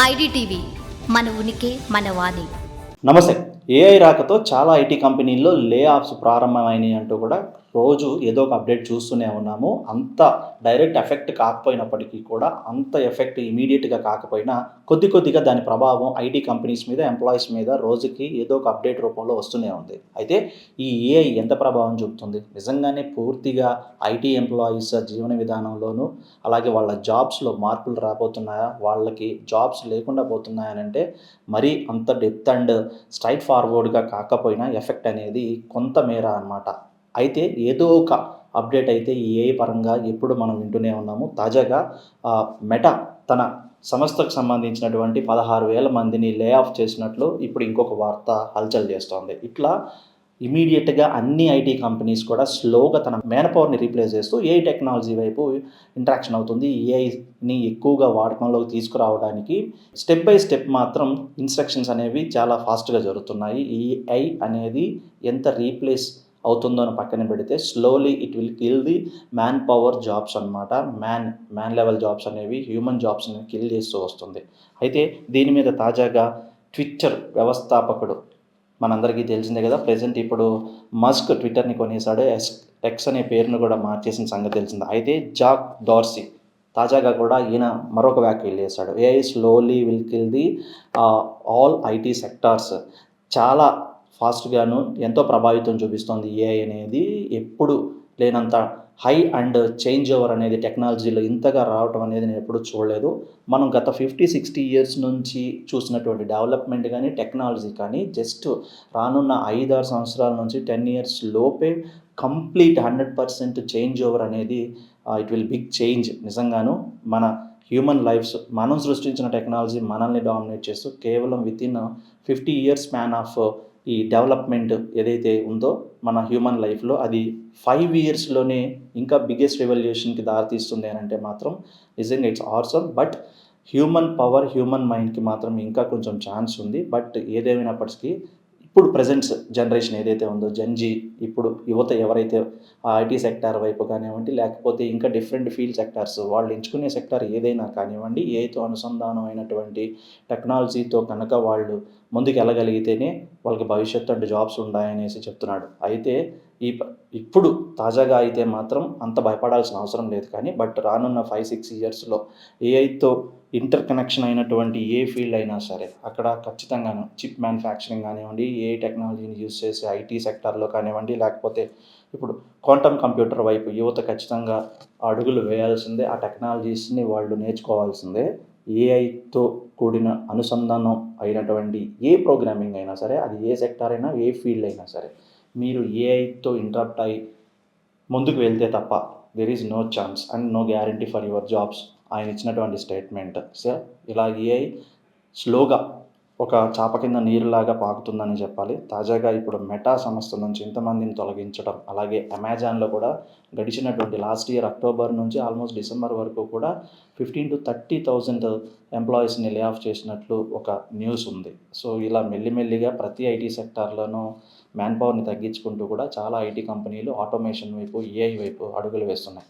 IDTV మన ఉనికి మన వాణి. నమస్తే. ఏఐ రాకతో చాలా ఐటీ కంపెనీల్లో లే ఆఫ్స్ ప్రారంభమైనాయి అంటూ కూడా రోజు ఏదో ఒక అప్డేట్ చూస్తూనే ఉన్నాము. అంత డైరెక్ట్ ఎఫెక్ట్ కాకపోయినప్పటికీ కూడా, అంత ఎఫెక్ట్ ఇమీడియట్‌గా కాకపోయినా కొద్దిగా దాని ప్రభావం ఐటీ కంపెనీస్ మీద, ఎంప్లాయీస్ మీద రోజుకి ఏదో ఒక అప్డేట్ రూపంలో వస్తూనే ఉంది. అయితే ఈ ఏఐ ఎంత ప్రభావం చూపుతుంది? నిజంగానే పూర్తిగా ఐటీ ఎంప్లాయీస్ జీవన విధానంలోనూ, అలాగే వాళ్ళ జాబ్స్‌లో మార్పులు రాబోతున్నాయా? వాళ్ళకి జాబ్స్ లేకుండా పోతున్నాయనంటే మరీ అంత డెప్త్ అండ్ స్ట్రైట్ ఫార్వర్డ్‌గా కాకపోయినా ఎఫెక్ట్ అనేది కొంత మేర అన్నమాట. అయితే ఏదో ఒక అప్డేట్ అయితే ఈ ఏఐ పరంగా ఎప్పుడు మనం వింటూనే ఉన్నాము. తాజాగా మెటా తన సంస్థకు సంబంధించినటువంటి 16,000 మందిని లే ఆఫ్ చేసినట్లు ఇప్పుడు ఇంకొక వార్త హల్చల్ చేస్తోంది. ఇట్లా ఇమీడియట్‌గా అన్ని ఐటీ కంపెనీస్ కూడా స్లోగా తన మ్యాన్ పవర్‌ని రీప్లేస్ చేస్తూ ఏఐ టెక్నాలజీ వైపు ఇంట్రాక్షన్ అవుతుంది. ఏఐని ఎక్కువగా వాడకంలోకి తీసుకురావడానికి స్టెప్ బై స్టెప్ మాత్రం ఇన్‌స్ట్రక్షన్స్ అనేవి చాలా ఫాస్ట్‌గా జరుగుతున్నాయి. ఏఐ అనేది ఎంత రీప్లేస్ అవుతుందో అని పక్కన పెడితే slowly it will kill the man power jobs అనమాట. మ్యాన్ లెవెల్ జాబ్స్ అనేవి హ్యూమన్ జాబ్స్‌ని కిల్ చేస్తూ వస్తుంది. అయితే దీని మీద తాజాగా ట్విట్టర్ వ్యవస్థాపకుడు మనందరికీ తెలిసిందే కదా! ప్రెజెంట్ ఇప్పుడు మస్క్ ట్విట్టర్‌ని కొనేసాడు. ఎక్స్ అనే పేరును కూడా మార్చేసిన సంగతి తెలిసిందే. అయితే జాక్ డార్సీ తాజాగా కూడా ఈయన మరొక వ్యాఖ్యలు చేశాడు. AI slowly will kill the all IT sectors. చాలా ఫాస్ట్‌గాను ఎంతో ప్రభావితం చూపిస్తోంది ఏఐ అనేది. ఎప్పుడు లేనంత హై అండ్ చేంజ్ ఓవర్ అనేది టెక్నాలజీలో ఇంతగా రావటం అనేది నేను ఎప్పుడూ చూడలేదు. మనం గత 50, 60 ఇయర్స్ నుంచి చూసినటువంటి డెవలప్‌మెంట్ గానీ, టెక్నాలజీ కానీ జస్ట్ రానున్న 5, 6 సంవత్సరాల నుంచి 10 ఇయర్స్ లోపే కంప్లీట్ 100% చేంజ్ ఓవర్ అనేది ఇట్ విల్ బిగ్ చేంజ్ నిజంగాను. మన హ్యూమన్ లైఫ్స్ మనం సృష్టించిన టెక్నాలజీ మనల్ని డామినేట్ చేస్తూ కేవలం వితిన్ 50 ఇయర్స్ స్పాన్ ఆఫ్ ఈ డెవలప్‌మెంట్ ఏదైతే ఉందో మన హ్యూమన్ లైఫ్‌లో అది 5 ఇయర్స్‌లోనే ఇంకా బిగ్గెస్ట్ రెవల్యూషన్‌కి దారితీస్తుంది అనంటే మాత్రం నిజంగా it's awesome. But human power, human మైండ్‌కి మాత్రం ఇంకా కొంచెం ఛాన్స్ ఉంది. బట్ ఏదేమైనప్పటికీ ఇప్పుడు ప్రెజెంట్ జనరేషన్ ఏదైతే ఉందో జెన్‌జీ, ఇప్పుడు యువత ఎవరైతే ఐటీ సెక్టార్ వైపు కానివ్వండి, లేకపోతే ఇంకా డిఫరెంట్ ఫీల్డ్ సెక్టార్స్ వాళ్ళు ఎంచుకునే సెక్టార్ ఏదైనా కానివ్వండి, ఏఐతో అనుసంధానమైనటువంటి టెక్నాలజీతో కనుక వాళ్ళు ముందుకెళ్ళగలిగితేనే వాళ్ళకి భవిష్యత్తు అంటూ జాబ్స్ ఉంటాయనేసి చెప్తున్నాడు. అయితే ఇప్పుడు తాజాగా అయితే మాత్రం అంత భయపడాల్సిన అవసరం లేదు కానీ, బట్ రానున్న 5, 6 ఇయర్స్‌లో ఏఐతో ఇంటర్ కనెక్షన్ అయినటువంటి ఏ ఫీల్డ్ అయినా సరే అక్కడ ఖచ్చితంగాను చిప్ మ్యానుఫ్యాక్చరింగ్ కానివ్వండి, ఏఐ టెక్నాలజీని యూజ్ చేసే ఐటీ సెక్టార్‌లో కానివ్వండి, లేకపోతే ఇప్పుడు క్వాంటమ్ కంప్యూటర్ వైపు యువత ఖచ్చితంగా అడుగులు వేయాల్సిందే. ఆ టెక్నాలజీస్‌ని వాళ్ళు నేర్చుకోవాల్సిందే. ఏఐతో కూడిన అనుసంధానం అయినటువంటి ఏ ప్రోగ్రామింగ్ అయినా సరే, అది ఏ సెక్టార్ అయినా, ఏ ఫీల్డ్ అయినా సరే, మీరు ఏఐతో ఇంటరప్ట్ అయ్యి ముందుకు వెళ్తే తప్ప there is no chance and no guarantee for your jobs ఆయన ఇచ్చినటువంటి స్టేట్మెంట్. సో ఇలా ఏఐ స్లోగా ఒక చాప కింద నీరులాగా పాకుతుందని చెప్పాలి. తాజాగా ఇప్పుడు మెటా సంస్థ నుంచి ఇంతమందిని తొలగించడం, అలాగే అమెజాన్‌లో కూడా గడిచినటువంటి లాస్ట్ ఇయర్ అక్టోబర్ నుంచి ఆల్మోస్ట్ డిసెంబర్ వరకు కూడా 15,000-30,000 ఎంప్లాయీస్‌ని లే ఆఫ్ చేసినట్లు ఒక న్యూస్ ఉంది. సో ఇలా మెల్లిమెల్లిగా ప్రతి ఐటీ సెక్టార్‌లోనూ మ్యాన్ పవర్‌ని తగ్గించుకుంటూ కూడా చాలా ఐటీ కంపెనీలు ఆటోమేషన్ వైపు, ఏఐ వైపు అడుగులు వేస్తున్నాయి.